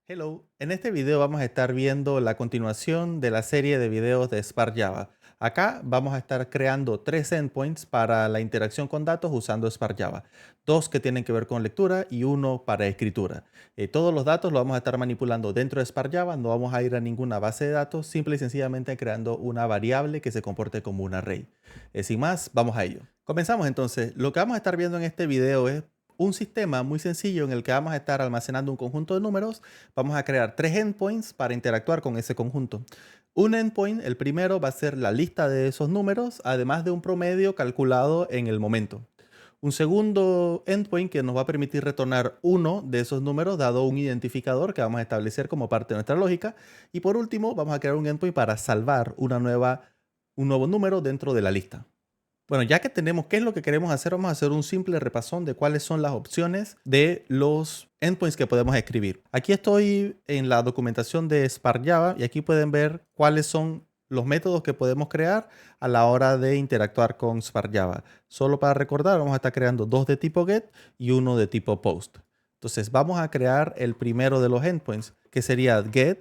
Hello, en este video vamos a estar viendo la continuación de la serie de videos de Spark Java. Acá vamos a estar creando tres endpoints para la interacción con datos usando Spark Java. Dos que tienen que ver con lectura y uno para escritura. Todos los datos los vamos a estar manipulando dentro de Spark Java, no vamos a ir a ninguna base de datos, simple y sencillamente creando una variable que se comporte como un array. Sin más, vamos a ello. Comenzamos entonces. Lo que vamos a estar viendo en este video es un sistema muy sencillo en el que vamos a estar almacenando un conjunto de números. Vamos a crear tres endpoints para interactuar con ese conjunto. Un endpoint, el primero, va a ser la lista de esos números, además de un promedio calculado en el momento. Un segundo endpoint que nos va a permitir retornar uno de esos números dado un identificador que vamos a establecer como parte de nuestra lógica. Y por último, vamos a crear un endpoint para salvar un nuevo número dentro de la lista. Bueno, ya que tenemos qué es lo que queremos hacer, vamos a hacer un simple repasón de cuáles son las opciones de los endpoints que podemos escribir. Aquí estoy en la documentación de Spark Java y aquí pueden ver cuáles son los métodos que podemos crear a la hora de interactuar con Spark Java. Solo para recordar, vamos a estar creando dos de tipo get y uno de tipo post. Entonces vamos a crear el primero de los endpoints, que sería get.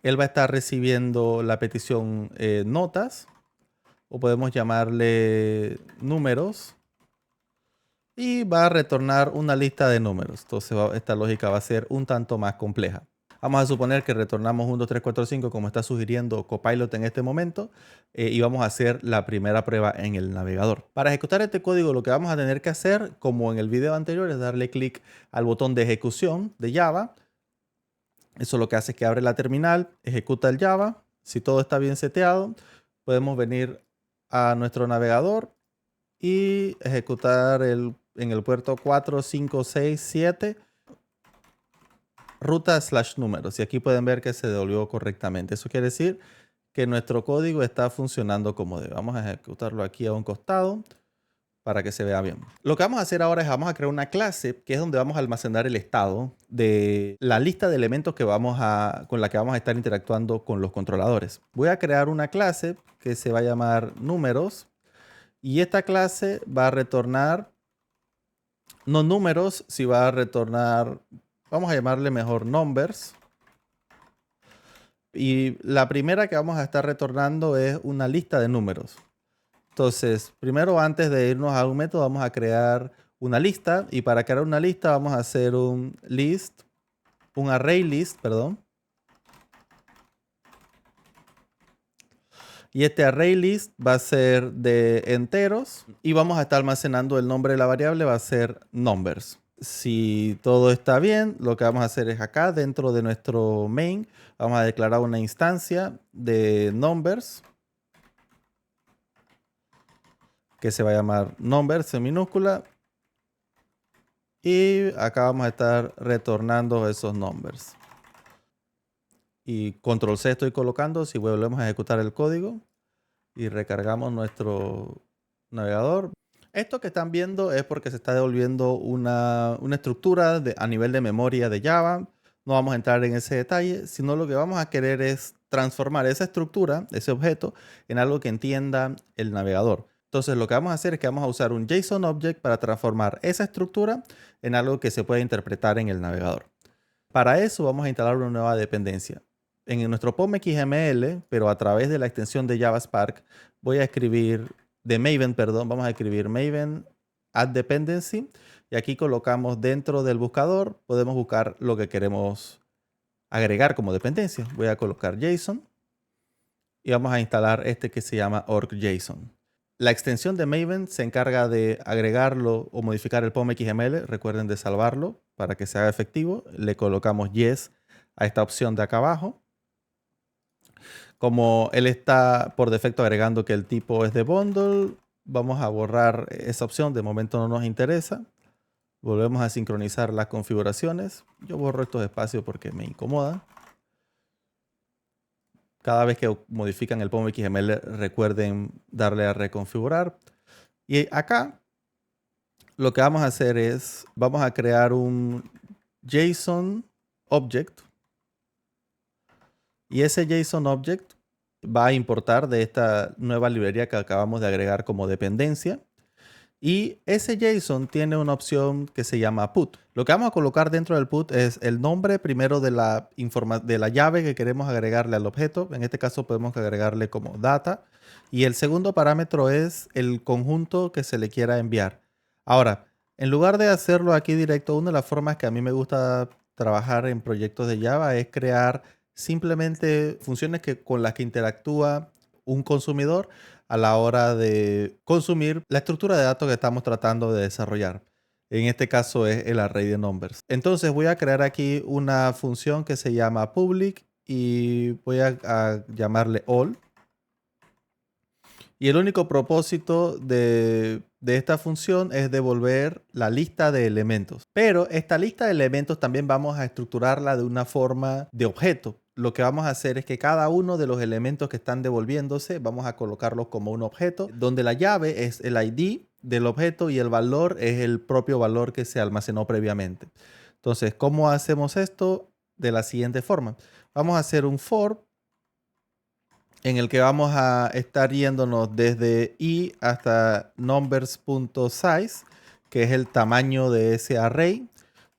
Él va a estar recibiendo la petición notas, o podemos llamarle números, y va a retornar una lista de números. Entonces esta lógica va a ser un tanto más compleja. Vamos a suponer que retornamos 1, 2, 3, 4, 5 como está sugiriendo Copilot en este momento, y vamos a hacer la primera prueba en el navegador. Para ejecutar este código lo que vamos a tener que hacer, como en el video anterior, es darle clic al botón de ejecución de Java. Eso lo que hace es que abre la terminal, ejecuta el Java. Si todo está bien seteado, podemos venir a nuestro navegador y ejecutar en el puerto 4, 5, 6, 7 ruta / números. Y aquí pueden ver que se devolvió correctamente. Eso quiere decir que nuestro código está funcionando como debe. Vamos a ejecutarlo aquí a un costado para que se vea bien. Lo que vamos a hacer ahora es vamos a crear una clase que es donde vamos a almacenar el estado de la lista de elementos que con la que vamos a estar interactuando con los controladores. Voy a crear una clase que se va a llamar números. Y esta clase va a retornar, no números, si va a retornar, vamos a llamarle mejor numbers. Y la primera que vamos a estar retornando es una lista de números. Entonces, primero antes de irnos a un método, vamos a crear una lista. Y para crear una lista vamos a hacer un array list, perdón. Y este array list va a ser de enteros y vamos a estar almacenando el nombre de la variable, va a ser numbers. Si todo está bien, lo que vamos a hacer es acá dentro de nuestro main, vamos a declarar una instancia de numbers que se va a llamar numbers en minúscula. Y acá vamos a estar retornando esos numbers. Y control C estoy colocando si volvemos a ejecutar el código y recargamos nuestro navegador. Esto que están viendo es porque se está devolviendo una estructura a nivel de memoria de Java. No vamos a entrar en ese detalle, sino lo que vamos a querer es transformar esa estructura, ese objeto, en algo que entienda el navegador. Entonces lo que vamos a hacer es que vamos a usar un JSON Object para transformar esa estructura en algo que se pueda interpretar en el navegador. Para eso vamos a instalar una nueva dependencia. En nuestro POM XML, pero a través de la extensión de Java Spark, vamos a escribir Maven add dependency, y aquí colocamos dentro del buscador, podemos buscar lo que queremos agregar como dependencia. Voy a colocar JSON y vamos a instalar este que se llama org.json. La extensión de Maven se encarga de agregarlo o modificar el POM XML. Recuerden de salvarlo para que se haga efectivo. Le colocamos yes a esta opción de acá abajo. Como él está por defecto agregando que el tipo es de bundle, vamos a borrar esa opción. De momento no nos interesa. Volvemos a sincronizar las configuraciones. Yo borro estos espacios porque me incomoda. Cada vez que modifican el POM XML, recuerden darle a reconfigurar. Y acá lo que vamos a hacer es, vamos a crear un JSON Object. Y ese JSON Object va a importar de esta nueva librería que acabamos de agregar como dependencia. Y ese JSON tiene una opción que se llama put. Lo que vamos a colocar dentro del put es el nombre primero de la llave que queremos agregarle al objeto. En este caso podemos agregarle como data. Y el segundo parámetro es el conjunto que se le quiera enviar. Ahora, en lugar de hacerlo aquí directo, una de las formas que a mí me gusta trabajar en proyectos de Java es crear simplemente funciones con las que interactúa un consumidor a la hora de consumir la estructura de datos que estamos tratando de desarrollar. En este caso es el array de numbers. Entonces voy a crear aquí una función que se llama public y voy a llamarle all. Y el único propósito de esta función es devolver la lista de elementos. Pero esta lista de elementos también vamos a estructurarla de una forma de objeto. Lo que vamos a hacer es que cada uno de los elementos que están devolviéndose, vamos a colocarlos como un objeto, donde la llave es el ID del objeto y el valor es el propio valor que se almacenó previamente. Entonces, ¿cómo hacemos esto? De la siguiente forma. Vamos a hacer un for en el que vamos a estar yéndonos desde i hasta numbers.size, que es el tamaño de ese array.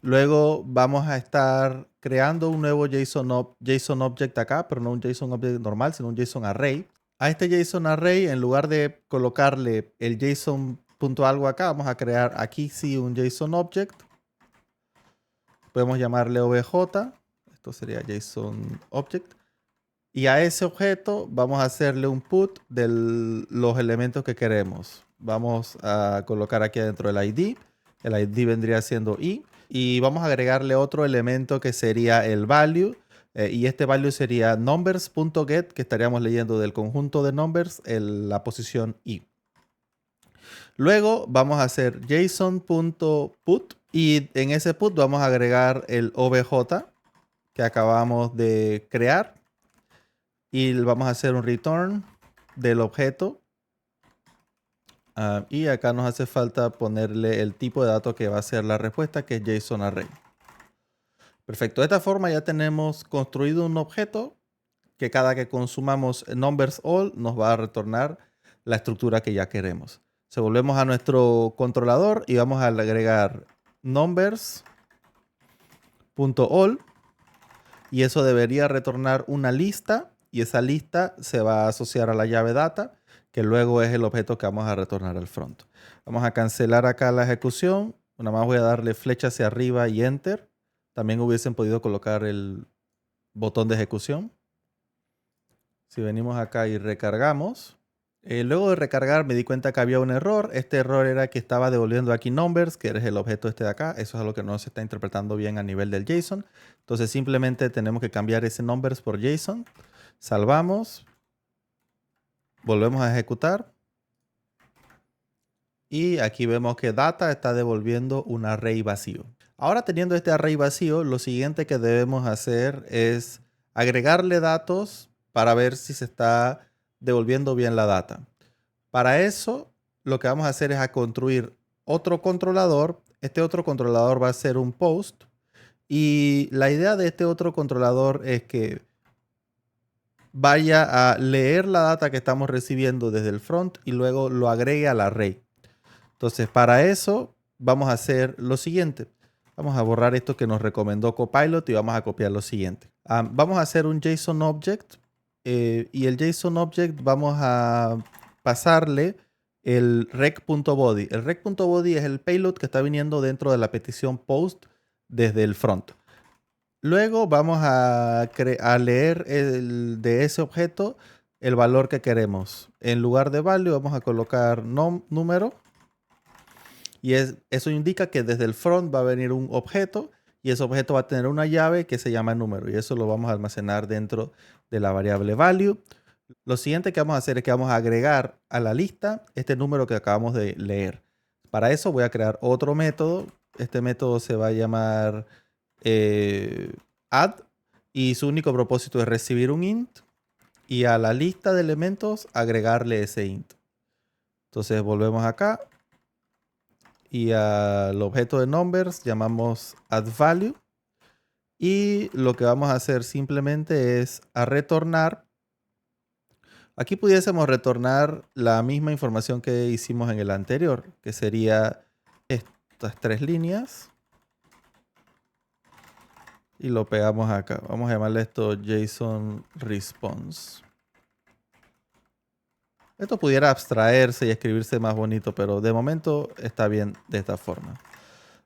Luego vamos a estar creando un nuevo JSON object acá, pero no un JSON object normal, sino un JSON array. A este JSON array, en lugar de colocarle el JSON.algo acá, vamos a crear aquí sí un JSON object. Podemos llamarle obj. Esto sería JSON object. Y a ese objeto vamos a hacerle un put de los elementos que queremos. Vamos a colocar aquí adentro el ID. El ID vendría siendo i. Y vamos a agregarle otro elemento que sería el value. Y este value sería numbers.get, que estaríamos leyendo del conjunto de numbers la posición i. Luego vamos a hacer json.put. Y en ese put vamos a agregar el obj que acabamos de crear. Y vamos a hacer un return del objeto. Y acá nos hace falta ponerle el tipo de dato que va a ser la respuesta, que es JSON Array. Perfecto. De esta forma ya tenemos construido un objeto que cada que consumamos numbers all nos va a retornar la estructura que ya queremos. Se volvemos a nuestro controlador y vamos a agregar numbers.all y eso debería retornar una lista. Y esa lista se va a asociar a la llave data, que luego es el objeto que vamos a retornar al front. Vamos a cancelar acá la ejecución. Nada más voy a darle flecha hacia arriba y enter. También hubiesen podido colocar el botón de ejecución. Si venimos acá y recargamos. Luego de recargar me di cuenta que había un error. Este error era que estaba devolviendo aquí numbers, que es el objeto este de acá. Eso es algo que no se está interpretando bien a nivel del JSON. Entonces simplemente tenemos que cambiar ese numbers por JSON. Salvamos, volvemos a ejecutar y aquí vemos que data está devolviendo un array vacío. Ahora teniendo este array vacío, lo siguiente que debemos hacer es agregarle datos para ver si se está devolviendo bien la data. Para eso, lo que vamos a hacer es a construir otro controlador. Este otro controlador va a ser un post y la idea de este otro controlador es que vaya a leer la data que estamos recibiendo desde el front y luego lo agregue al array. Entonces, para eso vamos a hacer lo siguiente. Vamos a borrar esto que nos recomendó Copilot y vamos a copiar lo siguiente. Vamos a hacer un JSON Object y el JSON Object vamos a pasarle el rec.body. El rec.body es el payload que está viniendo dentro de la petición post desde el front. Luego vamos a leer de ese objeto el valor que queremos. En lugar de value vamos a colocar número. Y eso indica que desde el front va a venir un objeto y ese objeto va a tener una llave que se llama número. Y eso lo vamos a almacenar dentro de la variable value. Lo siguiente que vamos a hacer es que vamos a agregar a la lista este número que acabamos de leer. Para eso voy a crear otro método. Este método se va a llamar add y su único propósito es recibir un int y a la lista de elementos agregarle ese int. Entonces volvemos acá y al objeto de numbers llamamos addValue y lo que vamos a hacer simplemente es a retornar Aquí pudiésemos retornar la misma información que hicimos en el anterior, que sería estas tres líneas. Y lo pegamos acá. Vamos a llamarle esto JSON Response. Esto pudiera abstraerse y escribirse más bonito, pero de momento está bien de esta forma.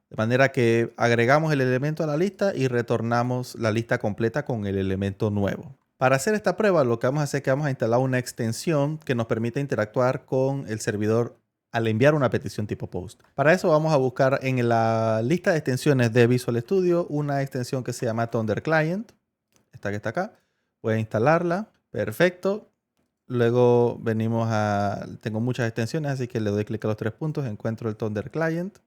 De manera que agregamos el elemento a la lista y retornamos la lista completa con el elemento nuevo. Para hacer esta prueba, lo que vamos a hacer es que vamos a instalar una extensión que nos permite interactuar con el servidor al enviar una petición tipo post. Para eso vamos a buscar en la lista de extensiones de Visual Studio una extensión que se llama Thunder Client. Esta que está acá. Voy a instalarla. Perfecto. Luego venimos a... Tengo muchas extensiones, así que le doy clic a los tres puntos. Encuentro el Thunder Client.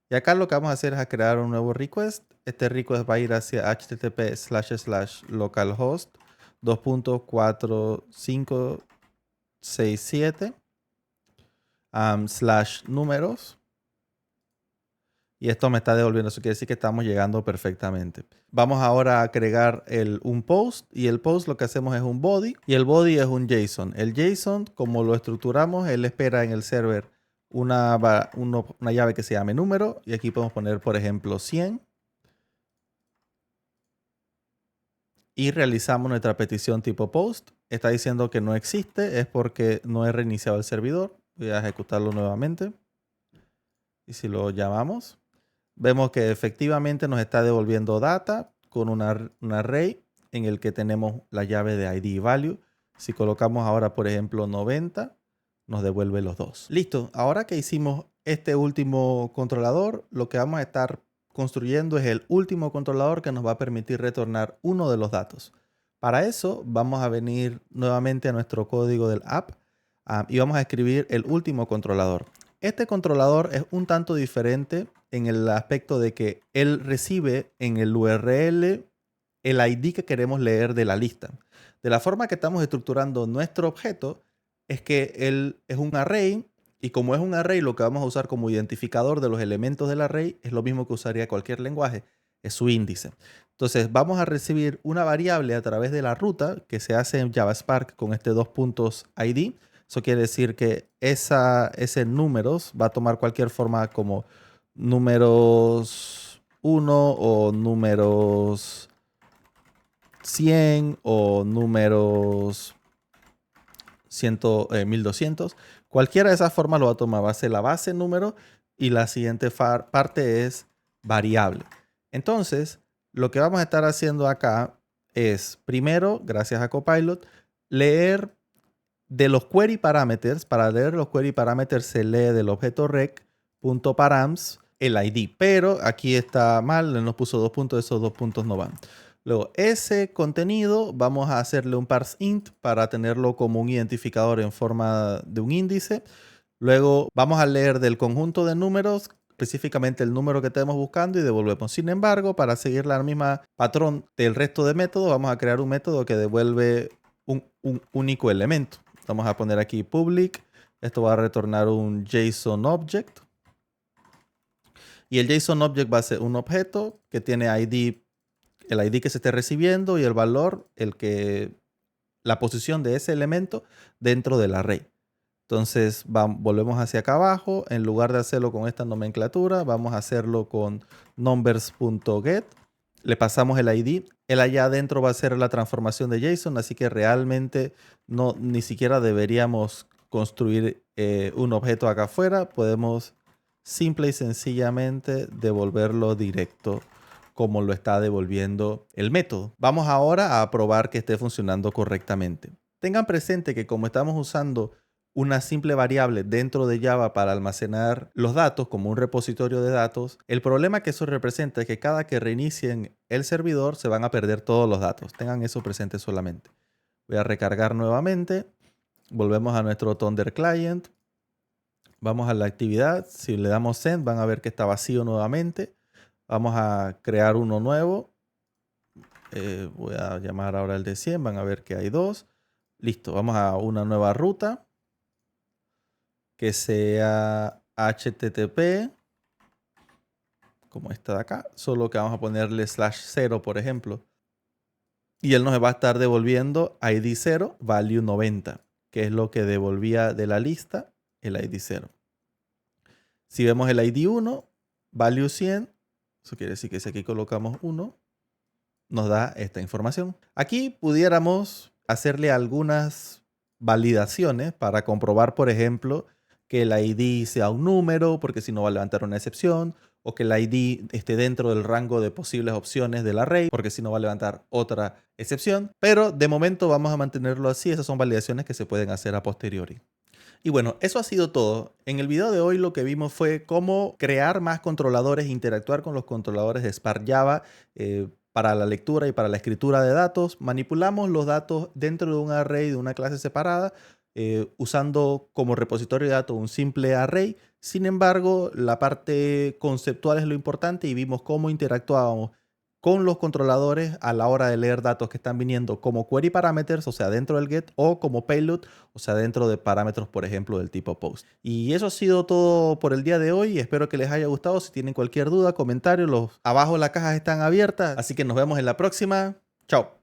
Y acá lo que vamos a hacer es crear un nuevo request. Este request va a ir hacia http://localhost 2.4567 /números. Y esto me está devolviendo. Eso quiere decir que estamos llegando perfectamente. Vamos ahora a agregar un post. Y el post lo que hacemos es un body. Y el body es un JSON. El JSON, como lo estructuramos, él espera en el server una llave que se llame número. Y aquí podemos poner, por ejemplo, 100. Y realizamos nuestra petición tipo post. Está diciendo que no existe. Es porque no he reiniciado el servidor. Voy a ejecutarlo nuevamente. Y si lo llamamos, vemos que efectivamente nos está devolviendo data con un array en el que tenemos la llave de ID y value. Si colocamos ahora, por ejemplo, 90, nos devuelve los dos. Listo. Ahora que hicimos este último controlador, lo que vamos a estar construyendo es el último controlador que nos va a permitir retornar uno de los datos. Para eso vamos a venir nuevamente a nuestro código del app y vamos a escribir el último controlador. Este controlador es un tanto diferente en el aspecto de que él recibe en el URL el ID que queremos leer de la lista. De la forma que estamos estructurando nuestro objeto es que él es un array y como es un array, lo que vamos a usar como identificador de los elementos del array es lo mismo que usaría cualquier lenguaje, es su índice. Entonces vamos a recibir una variable a través de la ruta que se hace en JavaSpark con este dos puntos ID. Eso quiere decir que ese números va a tomar cualquier forma como números 1 o números 100 o números 1200. Cualquiera de esas formas lo va a tomar. Va a ser la base número y la siguiente parte es variable. Entonces, lo que vamos a estar haciendo acá es, primero, gracias a Copilot, leer de los query parameters. Para leer los query parameters se lee del objeto rec.params el ID. Pero aquí está mal, nos puso dos puntos, esos dos puntos no van. Luego, ese contenido vamos a hacerle un parse int para tenerlo como un identificador en forma de un índice. Luego vamos a leer del conjunto de números, específicamente el número que estemos buscando y devolvemos. Sin embargo, para seguir la misma patrón del resto de métodos, vamos a crear un método que devuelve un único elemento. Vamos a poner aquí public. Esto va a retornar un JSON object. Y el JSON object va a ser un objeto que tiene ID, el ID que se esté recibiendo y el valor, la posición de ese elemento dentro del array. Entonces volvemos hacia acá abajo. En lugar de hacerlo con esta nomenclatura, vamos a hacerlo con numbers.get. Le pasamos el ID. El allá adentro va a ser la transformación de JSON, así que realmente ni siquiera deberíamos construir un objeto acá afuera. Podemos simple y sencillamente devolverlo directo como lo está devolviendo el método. Vamos ahora a probar que esté funcionando correctamente. Tengan presente que como estamos usando una simple variable dentro de Java para almacenar los datos como un repositorio de datos, el problema que eso representa es que cada que reinicien el servidor se van a perder todos los datos. Tengan eso presente solamente. Voy a recargar nuevamente. Volvemos a nuestro Thunder Client. Vamos a la actividad. Si le damos send van a ver que está vacío nuevamente. Vamos a crear uno nuevo. Voy a llamar ahora el de 100. Van a ver que hay dos. Listo. Vamos a una nueva ruta que sea HTTP, como esta de acá, solo que vamos a ponerle /0, por ejemplo. Y él nos va a estar devolviendo ID 0, value 90. que es lo que devolvía de la lista el ID 0. Si vemos el ID 1, value 100, eso quiere decir que si aquí colocamos 1, nos da esta información. Aquí pudiéramos hacerle algunas validaciones para comprobar, por ejemplo, que el ID sea un número, porque si no va a levantar una excepción, o que el ID esté dentro del rango de posibles opciones del array, porque si no va a levantar otra excepción. Pero de momento vamos a mantenerlo así. Esas son validaciones que se pueden hacer a posteriori. Y bueno, eso ha sido todo. En el video de hoy lo que vimos fue cómo crear más controladores e interactuar con los controladores de Spark Java para la lectura y para la escritura de datos. Manipulamos los datos dentro de un array de una clase separada usando como repositorio de datos un simple array. Sin embargo, la parte conceptual es lo importante y vimos cómo interactuábamos con los controladores a la hora de leer datos que están viniendo como query parameters, o sea, dentro del get, o como payload, o sea, dentro de parámetros, por ejemplo, del tipo post. Y eso ha sido todo por el día de hoy. Espero que les haya gustado. Si tienen cualquier duda, comentario, abajo las cajas están abiertas. Así que nos vemos en la próxima. Chao.